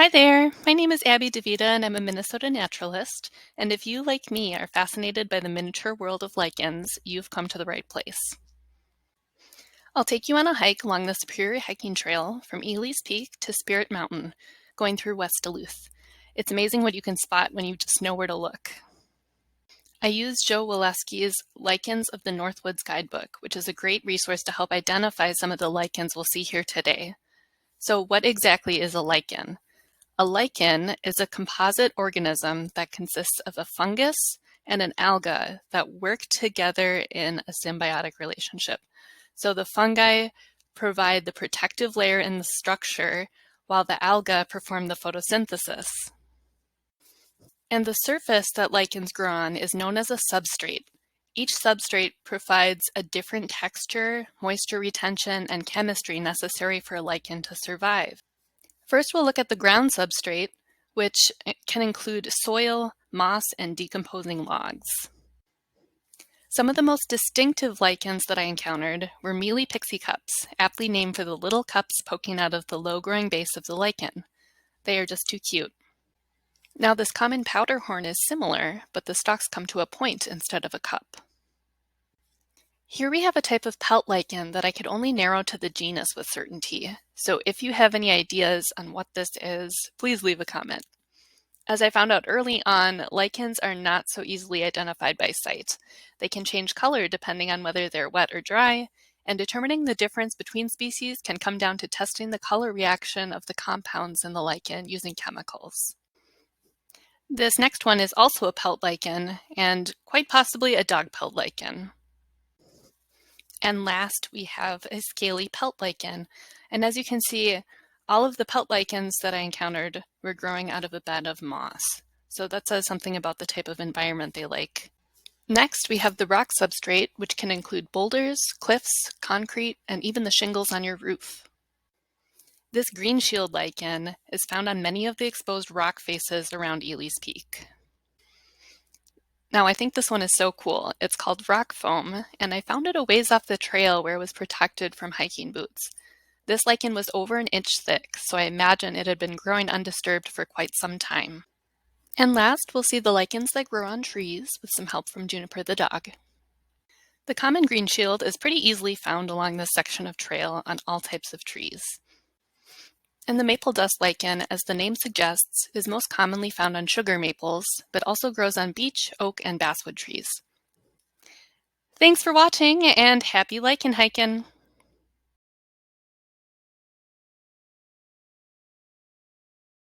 Hi there, my name is Abby DeVita and I'm a Minnesota naturalist. And if you, like me, are fascinated by the miniature world of lichens, you've come to the right place. I'll take you on a hike along the Superior Hiking Trail from Ely's Peak to Spirit Mountain, going through West Duluth. It's amazing what you can spot when you just know where to look. I used Joe Waleski's Lichens of the Northwoods guidebook, which is a great resource to help identify some of the lichens we'll see here today. So what exactly is a lichen? A lichen is a composite organism that consists of a fungus and an alga that work together in a symbiotic relationship. So the fungi provide the protective layer in the structure while the alga perform the photosynthesis. And the surface that lichens grow on is known as a substrate. Each substrate provides a different texture, moisture retention, and chemistry necessary for a lichen to survive. First, we'll look at the ground substrate, which can include soil, moss, and decomposing logs. Some of the most distinctive lichens that I encountered were mealy pixie cups, aptly named for the little cups poking out of the low-growing base of the lichen. They are just too cute. Now, this common powderhorn is similar, but the stalks come to a point instead of a cup. Here we have a type of pelt lichen that I could only narrow to the genus with certainty. So if you have any ideas on what this is, please leave a comment. As I found out early on, lichens are not so easily identified by sight. They can change color depending on whether they're wet or dry, and determining the difference between species can come down to testing the color reaction of the compounds in the lichen using chemicals. This next one is also a pelt lichen, and quite possibly a dog pelt lichen. And last, we have a scaly pelt lichen. And as you can see, all of the pelt lichens that I encountered were growing out of a bed of moss. So that says something about the type of environment they like. Next, we have the rock substrate, which can include boulders, cliffs, concrete, and even the shingles on your roof. This green shield lichen is found on many of the exposed rock faces around Ely's Peak. Now, I think this one is so cool. It's called rock foam, and I found it a ways off the trail where it was protected from hiking boots. This lichen was over an inch thick, so I imagine it had been growing undisturbed for quite some time. And last, we'll see the lichens that grow on trees with some help from Juniper the dog. The common green shield is pretty easily found along this section of trail on all types of trees. And the maple dust lichen, as the name suggests, is most commonly found on sugar maples, but also grows on beech, oak, and basswood trees. Thanks for watching, and happy lichen hiking!